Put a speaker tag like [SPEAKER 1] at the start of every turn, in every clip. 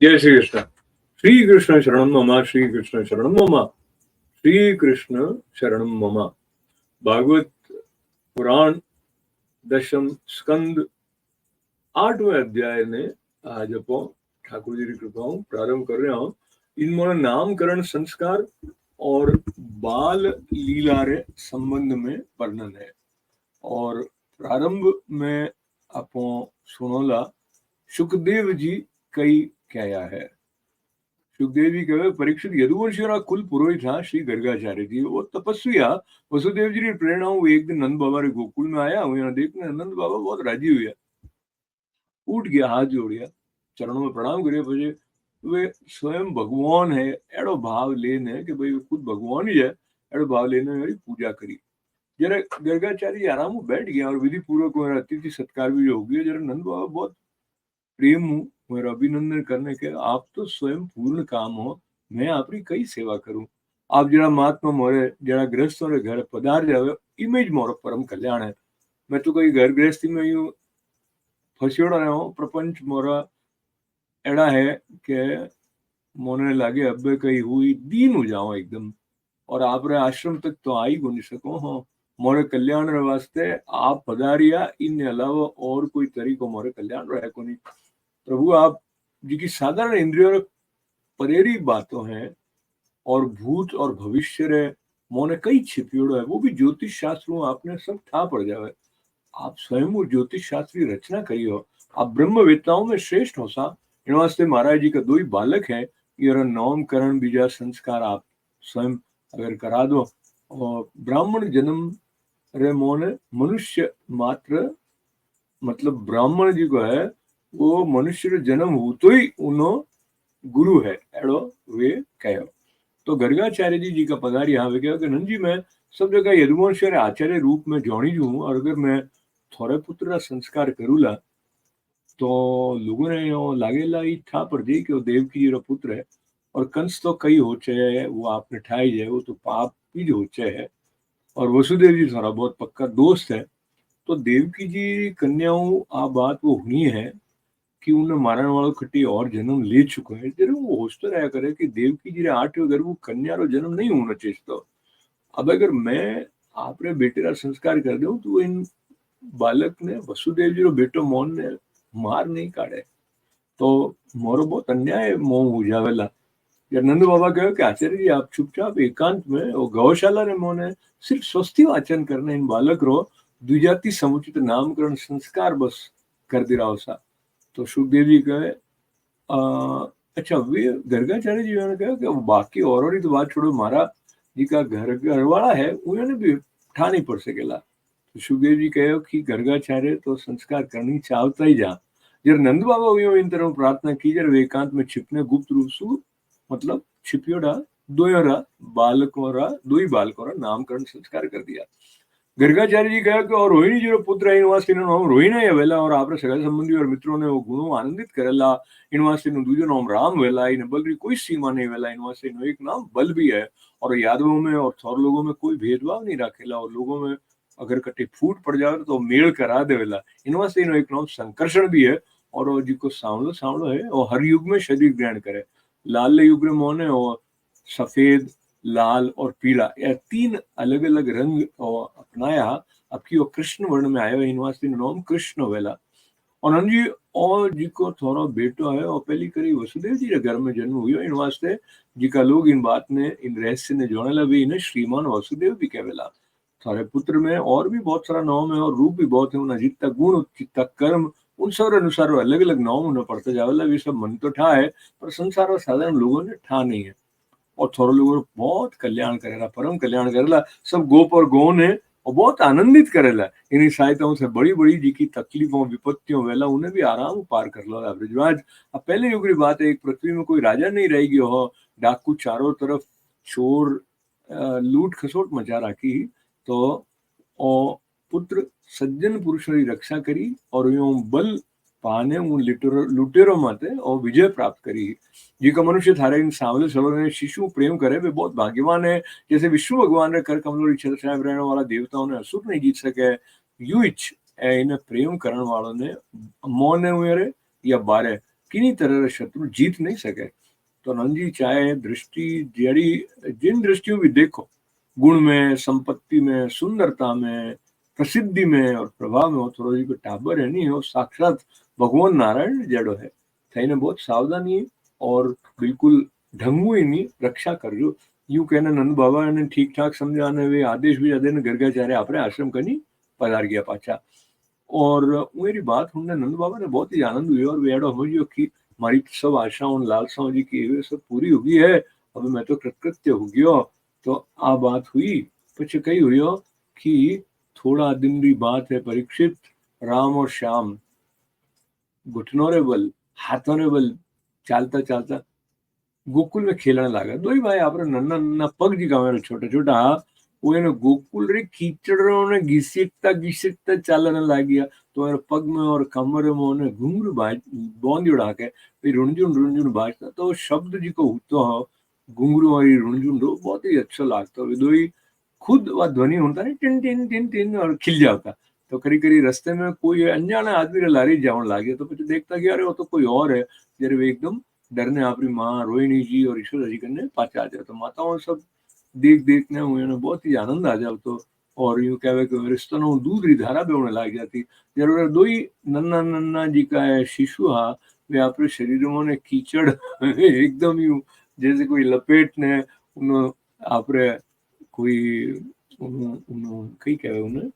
[SPEAKER 1] जय श्री कृष्ण। श्री कृष्ण शरणम मम, श्री कृष्ण शरणम मम, श्री कृष्ण शरणम मम। भागवत पुराण दशम स्कंद 8वें अध्याय ने आज अपन ठाकुर जी की कृपा प्रारंभ कर रहे हूँ। इनमें नामकरण संस्कार और बाल लीला रे संबंध में वर्णन है। और प्रारंभ में अपन सुनोला सुखदेव जी कई क्या है। सुखदेव जी कहे परीक्षित यदुवंशियों कुल पुरोहित था श्री गर्गाचार्य जी। वो तपस्विया वसुदेव जी की प्रेरणा वो एक दिन नंद बाबा रे गोकुल में आया हुआ देखने नंद बाबा बहुत राजी हुआ, उठ गया, हाथ जोड़ गया, चरणों में प्रणाम करे। પછી वे स्वयं भगवान है एड़ो भाव लेने कि भाई खुद भगवान ही है एड़ो भाव लेने मेरी पूजा करी। जरा गर्गाचार्य आराम में बैठ गया और विधि पूर्वक मेरा अतिथि सत्कार भी हो गया। जरा नंद बाबा बहुत प्रेम हूँ मेरा अभिनंदन करने के, आप तो स्वयं पूर्ण काम हो, मैं आपकी कई सेवा करूं। आप जरा महात्मा मोरे जरा गृहस्थों रे घर पधार जावे इमेज मोरो परम कल्याण है। मैं तो कई घर गृहस्थी में यूं फस्योड़ा रहा हूँ, प्रपंच मोरा एड़ा है कि मोने लागे अब कई हुई दीन हो जाओ एकदम, और आप रे आश्रम तक तो आ ही को नहीं सको हो। मोरे कल्याण रे वास्ते आप पधारिया, इन अलावा और कोई तरीको मोरे कल्याण रहे को नहीं। प्रभु आप जी की साधारण इंद्रियों परेरी बातों हैं और भूत और भविष्य रे मोने कई छिपियोड़ो है, वो भी ज्योतिष शास्त्रों आपने सब ठा पड़ जावे। आप स्वयं वो ज्योतिष शास्त्री रचना करी हो, आप ब्रह्मवेत्ताओं में श्रेष्ठ हो सा। इन वास्ते महाराज जी का दो ही बालक है, ये नामकरण बीजा संस्कार आप स्वयं अगर करा दो। और ब्राह्मण जन्म रे मोने मनुष्य मात्र मतलब ब्राह्मण जी को है वो मनुष्य रे जन्म हो तो ही उनो गुरु है एड़ो वे कहो। तो गर्गाचार्य जी का पधार यहाँ वे कहो कि नंद जी मैं सब जगह यदुवंश आचार्य रूप में जोड़ी हूँ, और अगर मैं थोड़े पुत्र का संस्कार करूला तो लोगों ने लागेला ही था पर दे कि वो देवकी जी रा पुत्र है, और कंस तो कई होचे है वो आपने ठाई जाए, वो तो पाप ही होचे है, और वसुदेव जी थोड़ा बहुत पक्का दोस्त है। तो देवकी जी कन्याओं आ बात वो हुई है कि उन्हें मारण वालों खट्टी और जन्म ले चुका है। जरूर वो होस्ट रहा करे कि देवकी जी रे 8वें गर्भ वो कन्या रो जन्म नहीं होना चाहिए। तो अब अगर मैं आपरे बेटे का संस्कार कर दूं तो इन बालक ने वसुदेव जी रो बेटो मोहन ने मार नहीं काढ़े तो मोरो बहुत अन्याय मोह हो जावेला। या नंद बाबा कहो कि आचार्य जी आप चुपचाप एकांत में वो गौशाला रे मोने सिर्फ स्वस्थि वाचन करने इन बालक रो द्विजाति समुचित नामकरण संस्कार बस कर दे रहा सा। तो सुखदेव जी कहे अच्छा वे गर्गाचार्य जी ने कहा कि बाकी और ही तो बात छोड़ो, मारा जी का घरवाला है उन्होंने भी ठा नहीं पड़ सकेला। तो सुखदेव जी कहो कि गर्गाचार्य तो संस्कार करनी चाहता ही जा। जर नंद बाबा हुई इन तरह प्रार्थना की जर वे एकांत में छिपने गुप्त रूप से मतलब छिपियोड़ा दो ही बालकों रा नामकरण संस्कार कर दिया। गर्गाचार्य जी कहा कि और रोहिणी जी रो पुत्र है इन वास्ते इनो नाम रोहिणा है वेला, और आपरे सगा संबंधी और मित्रों ने वो गुणों आनंदित करेला। इन वास्ते इनो दूजो नाम राम वेला, इन बल री कोई सीमा नहीं वेला। इन वास्ते इनो एक नाम बल भी है, और यादवों में और थोर लोगों में कोई भेदभाव नहीं रखेला, और लोगों में अगर कटे फूट पड़ जावे तो मेल करा देवेला। इन वास्ते इनो एक नाम संकर्षण भी है, और वो जी को सांवलो सांवलो है और हर युग में शरीर ग्रहण करे। लाल युग में मोने और सफेद लाल और पीला यह तीन अलग अलग रंग अपनाया। अब की वो कृष्ण वर्ण में आया इन वास्ते नाम कृष्ण वेला। और जी और जी को थोड़ा बेटो है और पहली करी वसुदेव जी के घर में जन्म हुई इन वास्ते जी का लोग इन बात ने इन रहस्य ने जोड़ेला भी इन्हें श्रीमान वसुदेव भी कहवेला। थारे पुत्र में और भी बहुत सारा नाम है और रूप भी बहुत है, उन्हें जितना गुण जितना कर्म उन सब अनुसार अलग अलग नाम उन्हें पढ़ते जावेला। ये सब मन तो ठा है पर संसार साधारण लोगों ने ठा नहीं है, और थोड़ा लोगों बहुत कल्याण करेला, परम कल्याण करेला। सब गोप और गौन है और बहुत आनंदित करेला। इन्हीं सहायताओं से बड़ी बड़ी जी की तकलीफों विपत्तियों वेला उन्हें भी आराम पार कर लो। ब्रजराज अब पहले युग की बात है, एक पृथ्वी में कोई राजा नहीं रह गयो हो, डाकू चारों तरफ चोर लूट खसोट मचा रखी। तो और पुत्र सज्जन पुरुषों की रक्षा करी और यूं बल पाने लुटेरों माते और विजय प्राप्त करी। जी का मनुष्य थारे इन सांवले सलोने शिशु प्रेम करे वे बहुत भाग्यवान है। जैसे विष्णु भगवान रे कर कमजोरी छल छाया रहने वाला देवताओं ने असुर नहीं जीत सके, यू इच इन्हें प्रेम करण वालों ने मोने हुए या बारे किन्हीं तरह शत्रु जीत नहीं सके। तो नंद जी चाहे दृष्टि जड़ी जिन दृष्टियों भी देखो, गुण में, संपत्ति में, सुंदरता में, प्रसिद्धि में और प्रभाव में, थोड़ा जी को टाबर है नहीं, वो साक्षात भगवान नारायण जड़ो है। थईने बहुत सावधानी और बिल्कुल ढंगू ही नहीं रक्षा करजो। यूं कहने नंद बाबा ने ठीक ठाक समझाने वे आदेश भी आदे ने गर्गाचार्य आपरे आश्रम कनी पधार गया पाछा। और मेरी बात हमने नंद बाबा ने बहुत ही आनंद हुई और वेड़ो समझियो कि मारी सब आशाओं लालसाओं जी की वे सब पूरी हो गई है, अब मैं तो कृतकृत्य हो गयो। तो आ बात हुई पीछे कही हुई हो कि थोड़ा दिन की बात है परीक्षित, राम और श्याम घुटनों रे बल हाथों रे बल चालता चालता गोकुल में खेलने लगा। दो ही भाई आप नन्ना नन्ना पग जी का छोटा छोटा वो એને गोकुल रे कीचड़ों ने घिसीटता घिसीटता चालने लग गया। तो मेरे पग में और कमर में उन्हें घुंघरू बांध उड़ा के फिर रुंझुन रुंझुन बाजता तो शब्द जी को होतो हो घुंघरू और रुंझुन रो बहुत ही अच्छा लगता। दो ही खुद वह ध्वनि होता है टिन टिन टिन टिन और खिल जाता। तो करी करी रास्ते में कोई अनजाना आदमी लारी जावन लागे तो फिर देखता कि अरे वो तो कोई और है। जरे वे एकदम डरने अपनी माँ रोहिणी जी और ईश्वर जी करने पाचा आ जाए। तो माताओं सब देख देखने हुए ना बहुत ही आनंद आ जाओ। तो और यूं कहे कि रिश्तों दूध री धारा भी होने लग जाती। जरूर दो ही नन्ना नन्ना जी का है शिशु हा वे अपने शरीर में कीचड़ एकदम यूं जैसे कोई लपेट ने उन आपरे कोई कई कहे उन्हें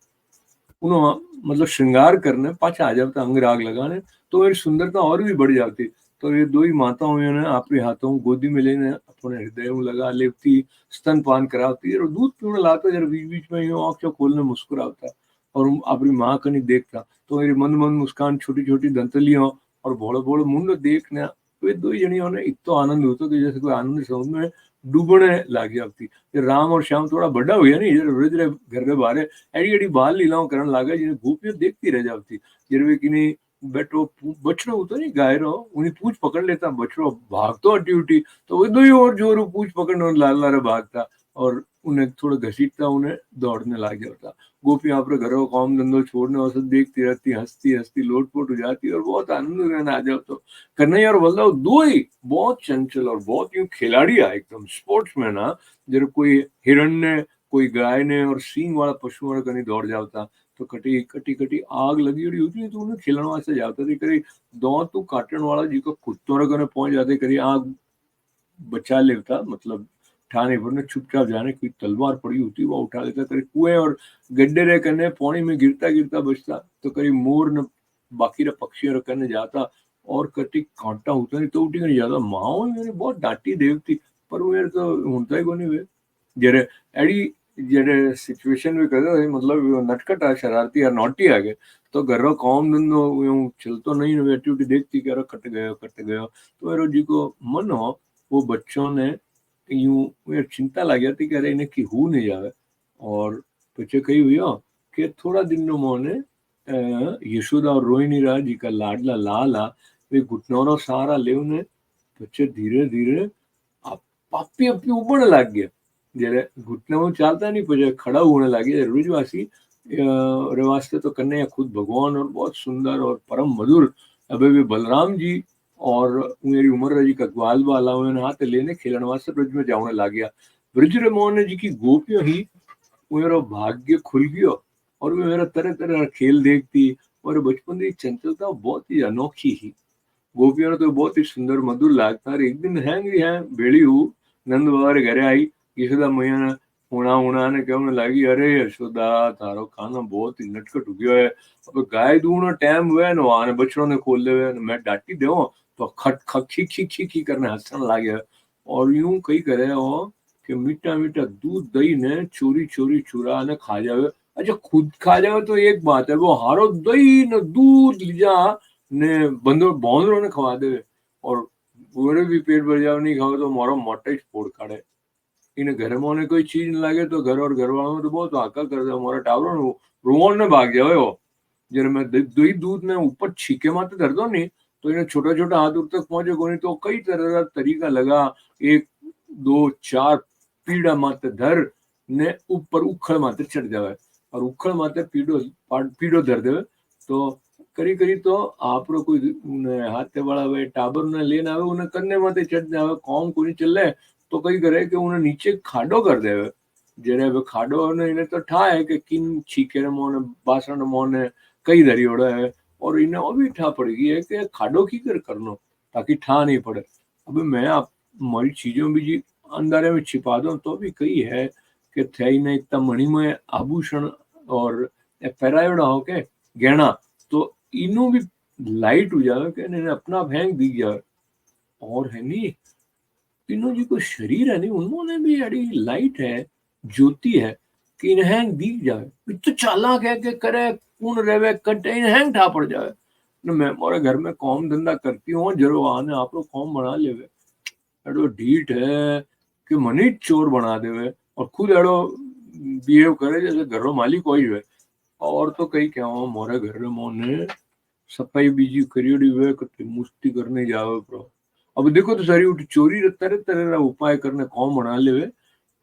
[SPEAKER 1] उन्होंने मतलब श्रृंगार करने पाछा आ जाता अंग राग लगाने तो मेरी सुंदरता और भी बढ़ जाती। तो ये दो ही माताओं ने अपने हाथों गोदी में लेने अपने हृदय में लगा लेती स्तनपान कराती और दूध पीने लाता जरा बीच बीच में यूं आँख खोलने मुस्कुराता और अपनी माँ का नहीं देखता। तो मेरी मंद मंद मुस्कान छोटी छोटी दंतलियों और भोले भोले मुंड देखने वे दो ही जनियों ने इतो आनंद होता कि जैसे कोई आनंद समुद्र में डूबने लग जाती। राम और श्याम थोड़ा बड़ा हुआ नहीं जरा घर के बाहर एडी एडी बाल लीलाओं करने लगा जिन्हें गोपियों देखती रह जाती। जिरवे की नहीं बैठो बछड़ो होता नहीं गाय रो उन्हें पूछ पकड़ लेता बछड़ो भागतो अटी उठी तो वो दो ही और जोर पूछ पकड़ने लाल लारा भागता और उन्हें थोड़ा घसीटता उन्हें दौड़ने लग जाता। गोपियां अपने घरों काम धंधो छोड़ने और सब देखती रहती हंसती हंसती लोटपोट हो जाती और बहुत आनंद रहने आ जाओ। तो कन्हैया और बलदाव दो ही बहुत चंचल और बहुत यूं खिलाड़ी है एकदम स्पोर्ट्समैन है। जब कोई हिरण्य कोई गाय ने और सींग वाला पशु वाला कहीं दौड़ जाता तो कटी कटी कटी आग लगी रही होती तो उन्हें खिलण वास्ते जाता थी करी दो तो काटण वाला जी को कुत्तों रे कने पहुंच जाते करी आग बचा लेता मतलब ठाने पर चुपचाप जाने कोई तलवार पड़ी होती वो उठा लेता करी कुएं और गड्ढे रे कने पानी में गिरता गिरता बचता। तो करी मोर न बाकी रे पक्षियों रे कने जाता और कटी कांटा होता नहीं तो उठी नहीं जाता। माओ मैंने बहुत डांटी देवती पर वो यार तो होता ही कोनी वे जरे एडी जरे सिचुएशन में करे मतलब नटखट आ शरारती या नॉटी आ गए तो घर रो काम धंधो यूं चलतो नहीं बैठी उठी देखती कि अरे कट गयो तो मेरे जी को मन हो वो बच्चों ने यूं यार चिंता लग जाती कि अरे इन्हें की हु नहीं जावे। और पीछे कही हुई हो कि थोड़ा दिन नो मोने यशोदा और रोहिणी राज जी का लाडला लाला वे घुटनों रो सहारा ले उन्हें बच्चे धीरे धीरे पापी अपनी उबड़ लग गया। जયારે घुटनाओं चालता नहीं पर खड़ा होने लगे रुजवासी रे वास्ते तो कन्हैया खुद भगवान और बहुत सुंदर और परम मधुर अबे भी बलराम जी और मेरी उम्र जी का ग्वाल वाला उन्होंने हाथ लेने खेलने वास्ते ब्रज में जाने लग गया। ब्रज रे मोहन जी की गोपियों ही मेरा भाग्य खुल गयो और वे मेरा तरह तरह खेल देखती और बचपन की चंचलता बहुत ही अनोखी ही। गोपियों ने तो बहुत ही सुंदर मधुर लगता है। एक दिन है भेड़ी हूँ नंद बाबा रे घरे आई यशोदा मैया ने उणा उणा ने कहने लगी अरे यशोदा थारो खाना बहुत ही नटखट हो गयो है। अब गाय दूनो टाइम हुए न आने बछड़ों ने खोल देवे मैं डांटी देव तो खट खट खी खी खी खी करने हंसने लगे और यूं कई करे हो कि मीठा मीठा दूध दही ने चोरी चोरी चुरा ने खा जावे। अच्छा खुद खा जावे तो एक बात है वो हारो दही न दूध लिजा ने बंदो बांदरों ने खवा देवे और पूरे भी पेट भर जाओ नहीं खाओ तो मारो मोटे ही फोड़ काढ़े। इन्हें घर में उन्हें कोई चीज न लगे तो घर और घर वालों में तो बहुत हाका कर दे हमारा टावरों रोवन ने भाग जाओ हो। जब मैं दही दूध ने ऊपर छीके माते धर दो नहीं तो इन्हें छोटा छोटा हाथ दूर तक पहुंचे को नहीं तो कई तरह का तरीका लगा एक दो चार पीड़ा माते धर ने ऊपर उखड़ माते चढ़ जावे और उखड़ माते पीड़ो धर देवे। तो કરી કરી તો આપણો કોઈ હાથે વાળા હવે ટાબર ને લઈને આવે ઉને કન્ને માથે ચડ આવે કોમ કોઈ ચલે તો કઈ કરે કે ઉને નીચે ખાડો કરી દેવે જેને હવે ખાડો ને એને તો ઠાય કે કિન છીકે મોને बासण मोने कई दरियोड़ा है और इन्हें और भी ठा पड़ेगी है कि खाडो की कर करनो ताकि ठा नहीं पड़े। अब मैं आप मरी चीजों भी जी अंदर में छिपा दो तो भी कई है कि थे ने इतना मणिमय आभूषण और पहरायोड़ा हो के गहना तो इनू भी लाइट हो जावे कि इन्हें अपना आप हैंग दिख जावे और है नहीं तीनों जी को शरीर है नहीं उन्होंने भी अड़ी लाइट है ज्योति है कि इन हैंग दिख जावे तो चालाक है कि करे कौन रेवे कटे इन हैंग ठा पड़ जावे न मैं मोरे घर में काम धंधा करती हूँ जरो आने आप लोग काम बना लेवे एडो ढीठ है कि मनी चोर बना देवे और खुद एडो बिहेव करे जैसे घर मालिक कोई है और तो कई क्या हो मोरे घर में मोने सफाई बीजी करियोड़ी वे कते मुस्ती करने जावे प्रो अब देखो तो सारी उठ चोरी तरह तरह उपाय करने कौन बना लेवे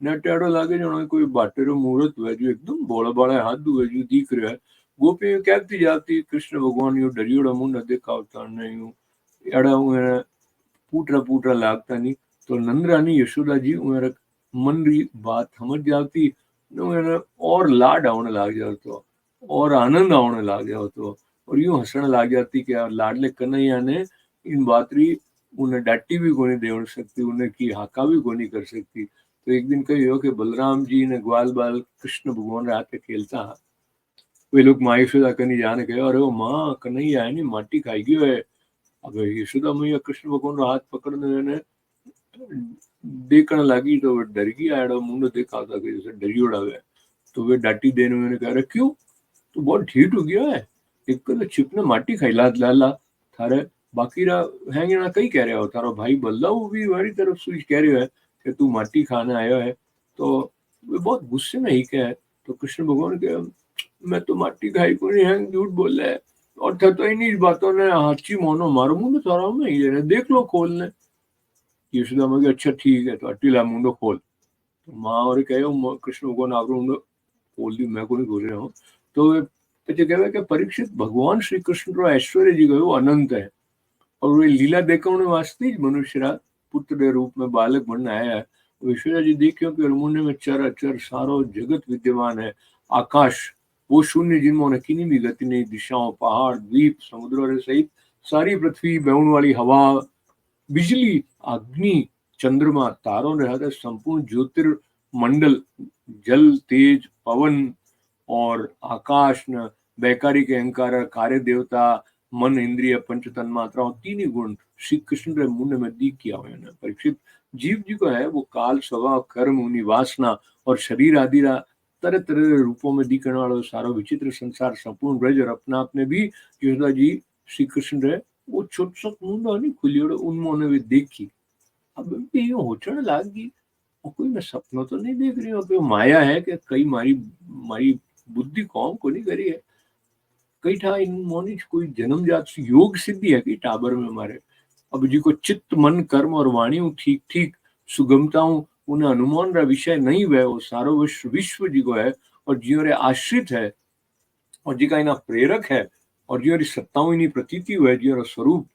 [SPEAKER 1] ने टेड़ो लागे जो कोई बाटेरो मुहूर्त हुए जो एकदम बोले बोले हाथ दुए जो दिख रहा है गोपी कहती जाती कृष्ण भगवान यू डरियोड़ा मुंड देखावता नहीं एड़ा हूँ पूटरा पूटरा लागता नहीं तो नंदरानी यशोदा जी मेरा मन री बात समझ जाती और लाड आने लग जातो और आनंद आने लग जातो और यूं हंसने लग जाती कि लाडले कन्हैया ने इन बात री उन्हें डांटी भी कोनी दे सकती उन्हें की हाका भी कोनी कर सकती तो एक दिन कही हो कि बलराम जी ने ग्वाल बाल कृष्ण भगवान रात के खेलता वे लोग माँ यशोदा कनी जाने गए अरे वो माँ कन्हैया है नी माटी खाई गयो है अब यशोदा मैया कृष्ण भगवान रो हाथ पकड़ने देखने लगी तो वे डर गई आड़ो मुंडो देखा था कि जैसे डरियोड़ा है तो वे डांटी देने मैंने कह रहे क्यों तो बहुत ढीठ हो गया है एक तो छिपने माटी खाई लाला थारे बाकी रा हैंगे ना कई कह रहे हो थारो भाई बल्लाऊ भी हमारी तरफ से कह रहे है कि तू माटी खाने आयो है तो वे बहुत गुस्से में ही कहे तो कृष्ण भगवान के मैं तो माटी खाई को नहीं हैंग झूठ बोल रहे और था तो इन्हीं बातों ने हाची मोनो मारो मुंडो थारा में ही देख लो खोलने यशोदा में अच्छा ठीक है तो अटीला मुंडो खोल तो माँ और कहे कृष्ण भगवान आप मुंडो खोल दी मैं को नहीं बोल रहा हूँ तो પછી કહેવાય કે પરીક્ષિત ભગવાન શ્રી કૃષ્ણ ऐश्वर्य जी गयो अनंत है और वे लीला देखने वास्ते ही मनुष्य पुत्र रूप में बालक बनने आया है ऐश्वर्या जी देखियो कि मुंडे में चर अचर सारो जगत विद्यमान है आकाश वो शून्य जिनमें किन्हीं भी गति नहीं दिशाओं पहाड़ द्वीप समुद्रों सहित सारी पृथ्वी बहन वाली हवा बिजली अग्नि चंद्रमा तारों रहते संपूर्ण ज्योतिर्मंडल जल तेज पवन और आकाश न वैकारिक अहंकार कार्य देवता मन इंद्रिय पंच तन्मात्राओं तीन ही गुण श्री कृष्ण के मुंड में दी किया हुआ है परीक्षित जीव जी को है वो काल स्वभाव कर्म उन्हीं वासना और शरीर आदि तरह तरह रूपों में दिखने वाला सारो विचित्र संसार संपूर्ण ब्रज और अपना आपने भी यशोदा जी श्री कृष्ण रहे वो छोट छोट मुंडो नहीं खुलियोड़ो उन्होंने भी देखी अब ये होचण लागी और कोई मैं सपनों तो नहीं देख रही हूँ कि माया है कि कई मारी मारी बुद्धि कौन को नहीं करी है कई ठा इन मोनी कोई जन्मजात योग सिद्धि है कि टाबर में हमारे अब जी को चित्त मन कर्म और वाणी ठीक ठीक सुगमताओं उन्हें अनुमान रा विषय नहीं वह वो सारो विश्व जी को है और जियो रे आश्रित है और जी का इना प्रेरक है और जियो री सत्ताओं इनी प्रतीति हुआ है जियो रा स्वरूप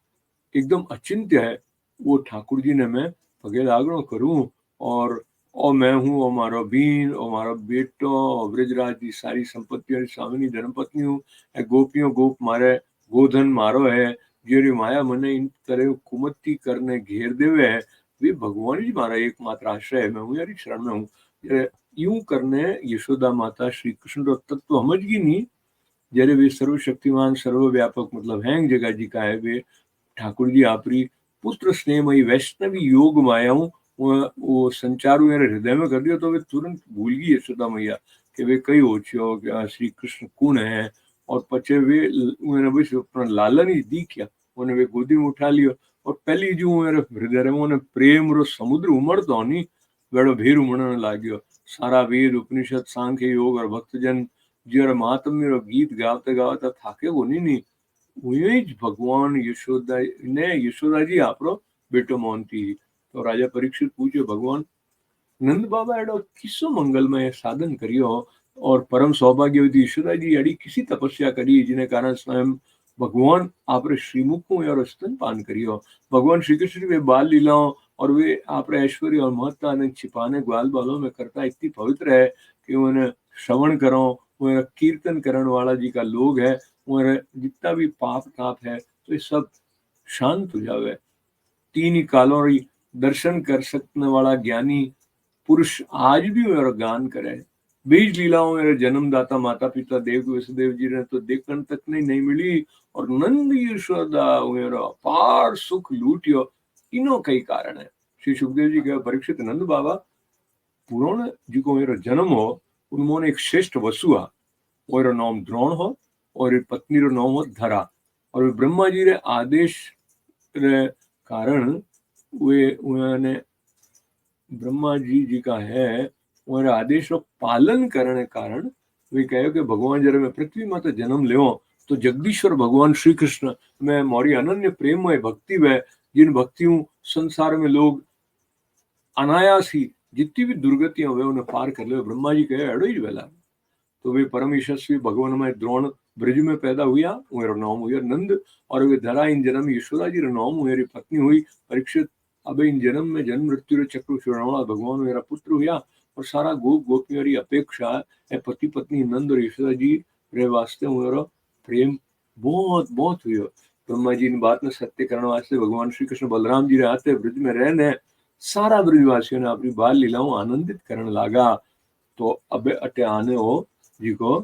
[SPEAKER 1] एकदम अचिंत्य है वो ठाकुर जी ने मैं पगे लागणो करूं और मैं हूँ और मारो बीन और मारो बेटो और ब्रजराज की सारी संपत्तियों स्वामी धर्मपत्नी हूँ गोपियों गोप मारे गोधन मारो है जेरी माया मने इन तरह कुमति करने घेर देवे है वे भगवान जी मारा एकमात्र आश्रय है मैं हूँ यारी शरण में हूँ यूं करने यशोदा माता श्री कृष्ण रो तत्व समझगी नहीं जरे वे सर्वशक्तिमान सर्वव्यापक मतलब हैंग जगह जी का है वे ठाकुर जी आपरी पुत्र स्नेहमयी वैष्णवी योग मायाओं वो संचार मेरे हृदय में कर दिया तो वे तुरंत भूल गई यशोदा मैया कि वे कई ओछियो कि श्री कृष्ण कौन है और पचे वे मैंने बस अपना लालन ही दी क्या उन्हें वे गोदी में उठा लियो और पहली जो मेरे हृदय में उन्हें प्रेम रो समुद्र उमड़तो नहीं वेड़ो भीर उमड़ने लाग्यो सारा वेद उपनिषद सांख्य योग और भक्तजन जी महात्म्य रो गीत गावते गावते थाके को नहीं भगवान यशोदा ने यशोदा जी आपरो बेटो मानती तो राजा परीक्षित पूछे भगवान नंद बाबा एडो किसो मंगलमय साधन करियो और परम सौभाग्यवती यशोदा जी अड़ी किसी तपस्या करी जिन्हें कारण स्वयं भगवान आप श्रीमुख को यार स्तन पान करियो। भगवान श्री कृष्ण वे बाल लीलाओं और वे आप ऐश्वर्य और महत्ता ने छिपाने ग्वाल बालों में करता इतनी पवित्र है कि उन्हें श्रवण करो, उन्हें कीर्तन करण वाला जी का लोग है, उन्हें जितना भी पाप ताप है तो ये सब शांत हो जावे। तीन ही कालों री दर्शन कर सकने वाला ज्ञानी पुरुष आज भी मेरा गान करे। बीज लीलाओं मेरे जन्मदाता माता पिता देव वसुदेव जी ने तो देखने तक नहीं मिली, और नंद यशोदा मेरा अपार सुख लूटियो। तीनों कई कारण है। श्री सुखदेव जी कहे परीक्षित नंद बाबा पुराण जी को मेरा जन्म हो, उन्होंने एक श्रेष्ठ वसु हुआ, और नाम द्रोण हो और एक पत्नी रो नाम हो धरा, और ब्रह्मा जी रे आदेश रे कारण वे उन्होंने ब्रह्मा जी का है और आदेश रो पालन करने कारण वे कहे कि भगवान जरा मैं पृथ्वी माता जन्म ले तो जगदीश्वर भगवान श्री कृष्ण में मोरी अनन्य प्रेम है भक्ति वह जिन भक्तियों संसार में लोग अनायास ही जितनी भी दुर्गतियां हुए उन्हें पार कर ले। ब्रह्मा जी कहे अड़ो ही वेला तो वे परम यशस्वी भगवान में द्रोण ब्रज में पैदा हुआ, मेरा नाम हुआ नंद, और वे धरा इन जन्म यशोदा जी नाम मेरी पत्नी हुई परीक्षित। अब इन जन्म में जन्म मृत्यु चक्र छुड़ाने भगवान मेरा पुत्र हुआ, और सारा गोप गोपियों की अपेक्षा है पति पत्नी नंद और यशोदा जी रे वास्ते मेरा प्रेम बहुत बहुत हुआ। ब्रह्मा जी इन बात ने सत्य करने वास्ते भगवान श्री कृष्ण बलराम जी रे आते ब्रज में रहने सारा ब्रजवासियों ने अपनी बाल लीलाओं आनंदित करने लगा। तो अब अटे आने हो जी को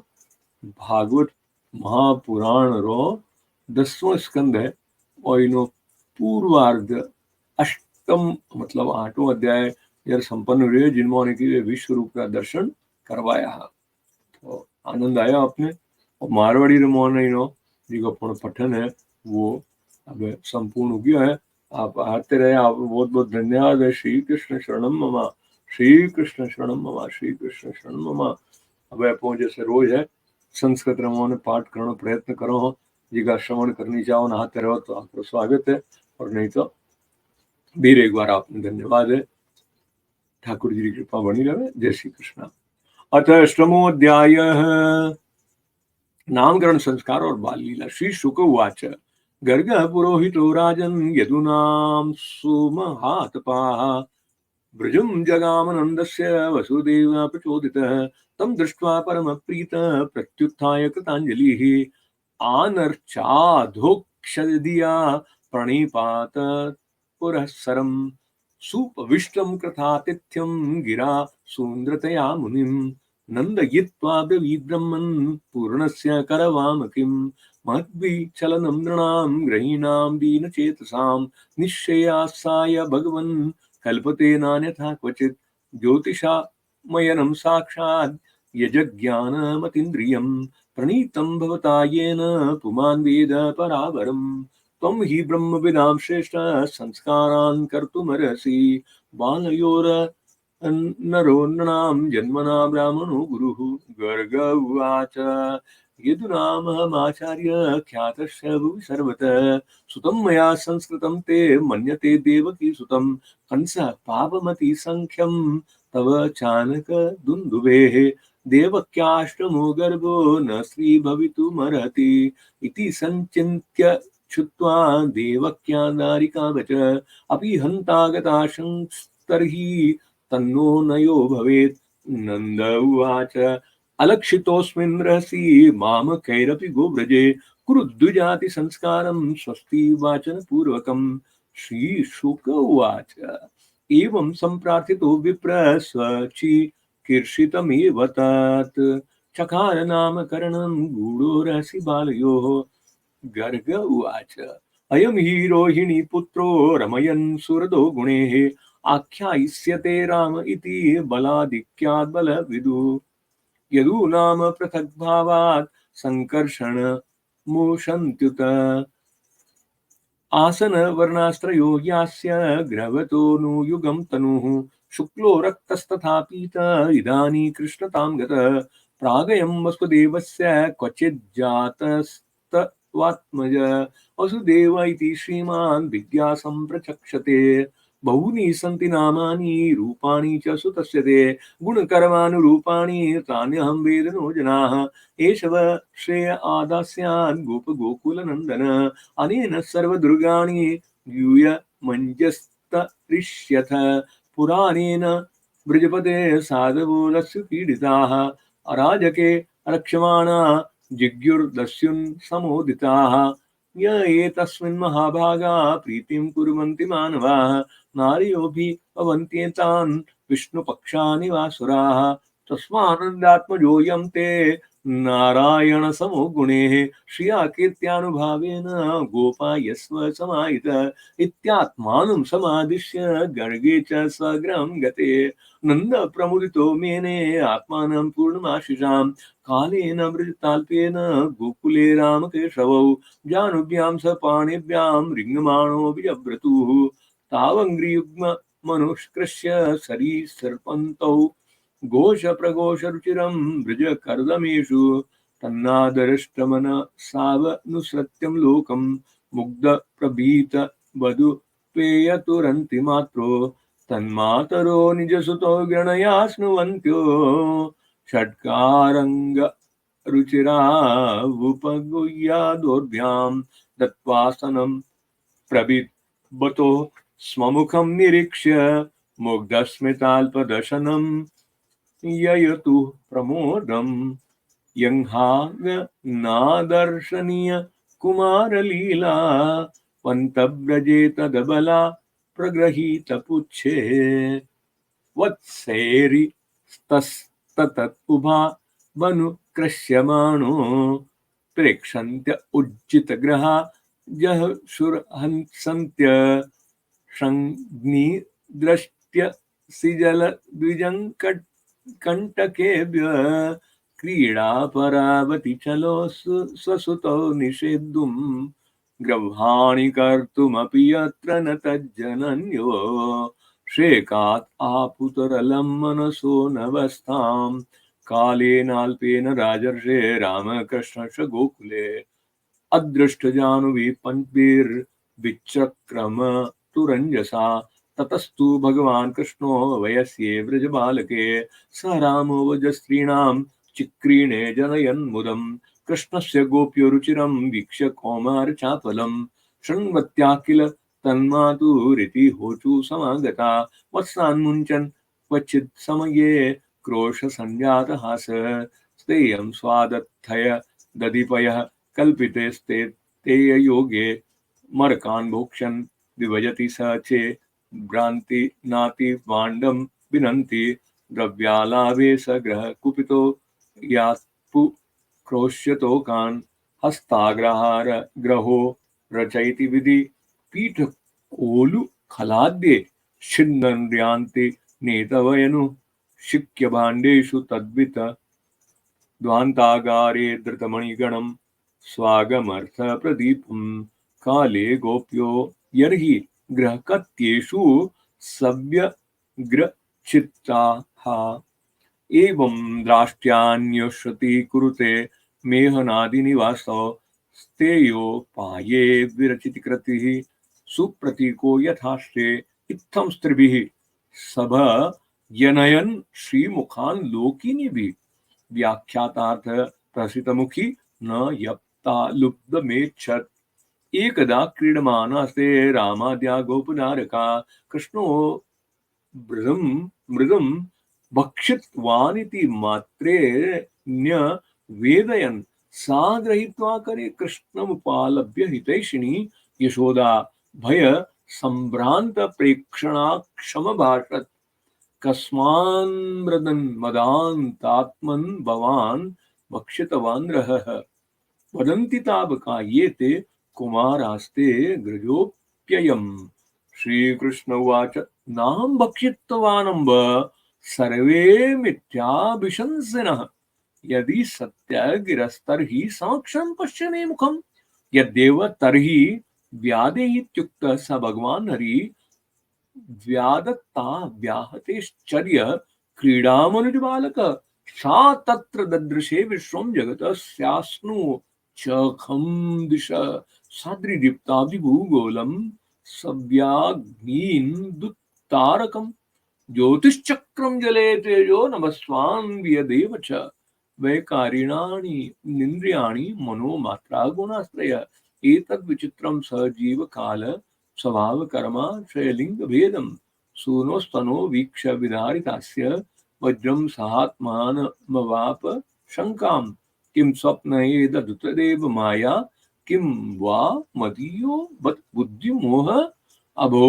[SPEAKER 1] भागवत महापुराण रो 10वां स्कंद है, और इनो पूर्वार्ध अष्टम मतलब 8वां अध्याय यार संपन्न हुए जिन्होंने की विश्व रूप का दर्शन करवाया। तो आनंद आया आपने। और मारवाड़ी रमोहन इनो जी को पठन है वो अब संपूर्ण हो गया है। आप आते रहे, आप बहुत बहुत धन्यवाद है। श्री कृष्ण शरणम ममा, श्री कृष्ण शरणम ममा, श्री कृष्ण शरणम ममा। अब आप जैसे रोज है संस्कृत रमोहन पाठ करने प्रयत्न करो हो, जी का श्रवण करनी चाहो नहाते रहो तो आपका स्वागत है, और नहीं तो फिर एक बार आपने धन्यवाद है। ठाकुर जी की कृपा बनी रहे। जय श्री कृष्ण। अथ अष्टमोऽध्याय नामकरण संस्कार और बाल लीला। श्री शुक उवाच गर्ग पुरोहितो राजन् यदूनां सुमहातपाः ब्रजं जगामनन्दस्य वसुदेव प्रचोदितः तं दृष्ट्वा परमप्रीतः प्रत्युत्थाय कृताञ्जलिः आनर्चाधोक्षदिया प्रणिपात पुरःसरं सुपविष्टं कृतातिथ्यं गिरा सुन्दरतया मुनिम् नन्दयित्वा ब्रवीद्ब्रह्मन् पूर्णस्य करवाम किम् महद्विचलनं नृणां ग्रहीणां दीनचेतसां निश्चयासाय भगवन् कल्पते नान्यथा क्वचित् ज्योतिषामयनं साक्षात् यजज्ञानमतीन्द्रियं प्रणीतं भवता येन पुमान् वेद परावरम् त्वं हि ब्रह्मविदां श्रेष्ठ संस्कारान् कर्तुमर्हसि बालयोर नरो नृणां जन्मना ब्राह्मणो गुरुः गर्ग उवाच यदुनामहमाचार्य ख्यातस्य भुवि सर्वतः सुतं मया संस्कृतं ते मन्यते देवकी सुतं कंसः पापमति संख्यं तव चानक दुन्दुभेः देवक्याष्टमो गर्भो न स्त्री भवितुमर्हति इति संचिन्त्य छुत्वा देवक्या दारिका वच अपि हन्तागता शंस्तर्हि तन्नो नयो भवेत् नन्द उवाच अलक्षितोऽस्मिन् रहसि मामकैरपि गोव्रजे कुरु द्विजाति संस्कारं स्वस्ति वाचन पूर्वकम् श्रीशुक उवाच एवं सम्प्रार्थितो विप्र स्वचिकीर्षितमेव तत् चकार नामकरणं गूढो रहसि बालयोः गर्ग उवाच अयं हि रोहिणी पुत्रो रमयन् सुरदो गुणैः आख्यायिष्यते राम इति बलाधिक्यात् बलविदुः यदूनाम पृथक् भावात् संकर्षण मोशन्त्युत आसन वर्णास्त्रयो यास्य ग्रहवतो नु युगं तनुः शुक्लो रक्तस्तथा पीत इदानीं कृष्णतां गतः प्रागयं वसुदेवस्य क्वचित् जातस्तवात्मज वसुदेव इति श्रीमान् विद्या सम्प्रचक्षते बहूनि सन्ति नामानि रूपाणि च सुतस्य ते गुणकर्मानुरूपाणि तान्यहं वेद नो जनाः एष वः श्रेय आदास्यान् गोपगोकुलनन्दन अनेन सर्वदुर्गाणि यूय मञ्जस्तरिष्यथ पुराणेन ब्रजपते साधवोलस्य पीडिताः अराजके रक्ष्यमाणा जिज्ञुर्दस्युन् समोदिताः य एतस्मिन् महाभागा प्रीतिं कुर्वन्ति मानवाः नार्योऽपि भवन्त्येतान् विष्णुपक्षानिवासुराः तस्मानन्दात्मजोऽयं ते नारायणसमो गुणेः श्रिया कीर्त्यानुभावेन गोपायस्व समाहित इत्यात्मानं समादिश्य गर्गे च स्वगृहं गते नन्द प्रमुदितो मेने आत्मानं पूर्णमाशिषां कालेन मृजताल्पेन गोकुले रामकेशवौ जानुभ्यां स पाणिभ्यां रिङ्गमाणो विजभ्रतुः तावङ्ग्रियुग्म मनुष्कृष्य सरीसर्पन्तौ घोषप्रघोषरुचिरं बृजकर्दमेषु तन्नादरष्टमन सावनुसृत्यं लोकं मुग्धप्रभीत वधु पेयतुरन्ति मात्रो तन्मातरो निजसुतो गणया स्नुवन्त्यो षट्कारङ्ग रुचिरावुपगुह्यादोर्भ्यां दत्त्वासनं प्रबिबतो स्वमुखं निरीक्ष्य मुग्धस्मिताल्पदशनं ययतु प्रमोदं यंहाव्यनादर्शनीय कुमारलीला पन्तव्रजेतदबला प्रगृहीतपुच्छे वत्सैरिस्तस्ततुभा वनुकृष्यमाणो प्रेक्षन्त्य उज्जितग्रहा जहशुरहंसन्त्य संज्ञिदृष्ट्य सिजलद्विजङ्कण्टकेभ्य क्रीडापरावति चलो स्वसुतौ निषेद्धुं ग्रहाणि कर्तुमपि यत्र न तज्जनन्यो शेकात् आपुतरलं मनसो नवस्थां कालेनाल्पेन राजर्षे रामकृष्णस्य गोकुले अदृष्टजानुभिः पञ्चभिर्विचक्रम तुरञ्जसा ततस्तु भगवान् कृष्णो वयस्ये व्रजबालके स रामो वजस्त्रीणां चिक्रीणे जनयन्मुदं कृष्णस्य गोप्यो रुचिरं वीक्ष्य कौमारचापलं शृण्वत्या किल तन्मातुरिति होचु समागता वत्सान्मुञ्चन् क्वचित् समये क्रोशसञ्जातहास स्तेयं स्वादत्थय दधिपयः कल्पितेस्ते तेययोगे मरकान् भोक्ष्यन् विभजति स चे भ्रान्ति नाति वाण्डं विनन्ति द्रव्यालाभे स ग्रह कुपितो यात्पु क्रोश्यतोकान् हस्ताग्रहार ग्रहो रचयति विधि पीठकोलु खलाद्ये छिन्नन्र्यान्ति नेतवयनु शिक्य भाण्डेषु तद्वित द्वान्तागारे धृतमणिगणं स्वागमर्थप्रदीपं काले गोप्यो यर्हि ग्रहकत्येषु सव्यग्रचित्ताः एवं द्राष्ट्यान्योश्रुति कुरुते मेहनादिनिवासो स्तेयोपाये विरचितकृतिः सुप्रतीको यथाश्रे इत्थं स्त्रिभिः सभ यनयन् श्रीमुखान् लोकिनीभिः व्याख्यातार्थ प्रसितमुखी न यप्ता लुब्धमेच्छत् एकदा क्रीडमानास्ते रामाद्या गोपनारका कृष्णो मृदं भक्षितवानिति मात्रे न्यवेदयन् सा गृहीत्वा करे कृष्णमुपालभ्य हितैषिणी यशोदा भय सम्भ्रान्त प्रेक्षणा क्षमभाषत् कस्मान्मृदन् मदान्तात्मन् भवान् भक्षितवान् रहः वदन्ति तावका ये ते कुमारास्ते गृहोऽप्ययम् श्रीकृष्ण उवाच नाहं भक्षितवानम्ब सर्वे मिथ्याभिशंसिनः यदि सत्यगिरस्तर्हि समक्षं पश्य मे मुखं यद्देव तर्हि व्यादेहीत्युक्तः स भगवान् हरि व्यादत्ता व्याहतेश्चर्य क्रीडामनुज बालक सा तत्र ददृशे विश्वं जगतः स्यास्नु च खं दिश साद्रिदीप्ताभिभूगोलम् सव्याग्नीन्दुत्तारकम् ज्योतिश्चक्रं जले तेजो नभस्वान्वियदेव च वैकारिणानि निन्द्रियाणि मनोमात्रा गुणाश्रय एतद्विचित्रं सजीवकाल स्वभावकर्मा त्रयलिङ्गभेदं सूनोस्तनो वीक्ष्य विदारितास्य वज्रं सहात्मानमवाप शङ्कां किं स्वप्नयेददुतदेव माया किं वा मदीयो बत बुद्धिमोह अभो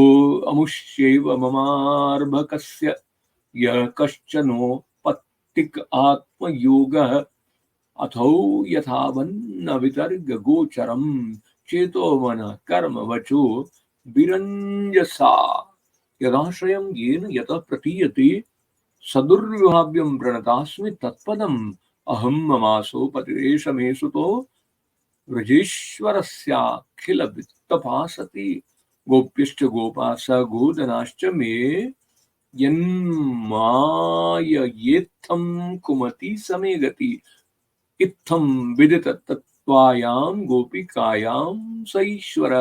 [SPEAKER 1] अमुष्यैव ममार्भकस्य यः कश्चनोपत्तिक आत्मयोगः अथौ यथावन्न वितर्गगोचरम् चेतो मन कर्म वचो विरञ्जसा यदाश्रयं येन यतः प्रतीयते सदुर्विभाव्यं प्रणतास्मि तत्पदम् अहं ममासो पतिरेष मे सुतो व्रजेश्वरस्याखिल वित्तपासति गोप्यश्च गोपास गोदनाश्च मे यन्माययेत्थं कुमति समे गति इत्थं विदित तत्त्वायां गोपिकायां स ईश्वर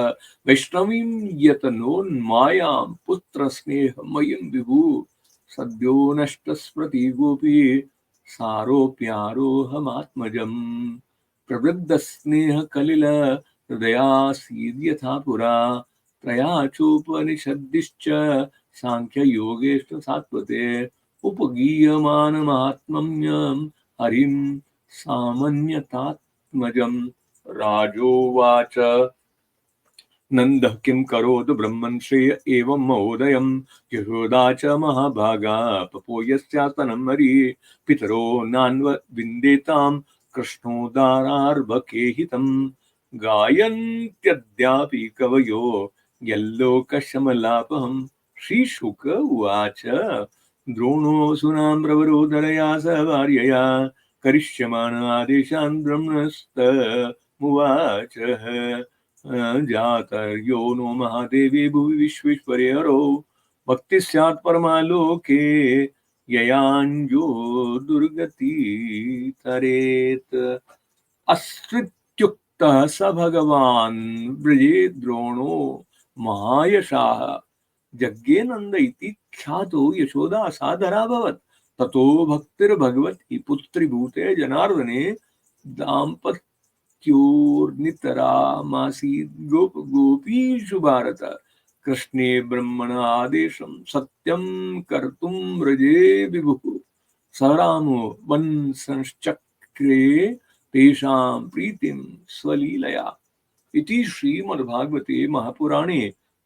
[SPEAKER 1] वैष्णवीं यतनोन्मायां पुत्रस्नेहमयीं विभु सद्यो नष्टस्मृति गोपी सारोप्यारोहमात्मजम् प्रवृद्धस्नेहकलिल हृदयासीद्यथा पुरा त्रयाचोपनिषद्दिश्च साङ्ख्ययोगेश्च सात्वते उपगीयमानमात्मन्यं हरिं सामन्यतात्मजं राजोवाच नन्दः किं करोतु ब्रह्मन् श्रेय एवं महोदयं यशोदा च महाभागा पपो यस्यात्मनं हरि पितरो नान्वविन्देतां कृष्णोदारार्भके हितं गायन्त्यद्यापि कवयो यल्लोकशमलापहं श्रीशुक उवाच द्रोणोऽसुनां प्रवरोधरया सह भार्यया करिष्यमाण आदेशान् ब्रह्मस्तमुवाच जातर्यो नो महादेवी भुवि विश्वेश्वरे हरो भक्ति स्यात् परमालोके ययाञ्जो दुर्गति तरेत् अस्त्वित्युक्तः स भगवान् व्रजे द्रोणो महायशाः जज्ञे नन्द इति ख्यातो यशोदा सादराभवत् ततो भक्तिर्भगवती पुत्रीभूते जनार्दने दाम्पत्योर्नितरामासीत् गोपीषु भारत कृष्णे ब्रह्मण आदेशं सत्यं कर्तुं व्रजे विभुः स रामो वंशश्चक्रे तेषां प्रीतिं स्वलीलया इति श्रीमद्भागवते महापुराणे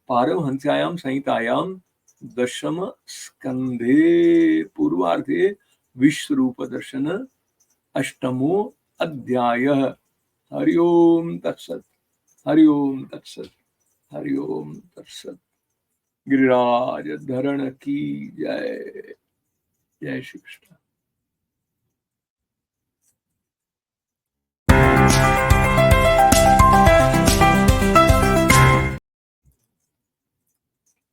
[SPEAKER 1] पारमहंस्यायां संहितायां दशम स्कंधे पूर्वार्धे विश्वरूप दर्शन अष्टमो अध्यायः। हरि ओम तत्सत्। हरि ओम तत्सत्। हरि ओम तत्सत्। गिरिराज धरण की जय। जय श्री कृष्ण।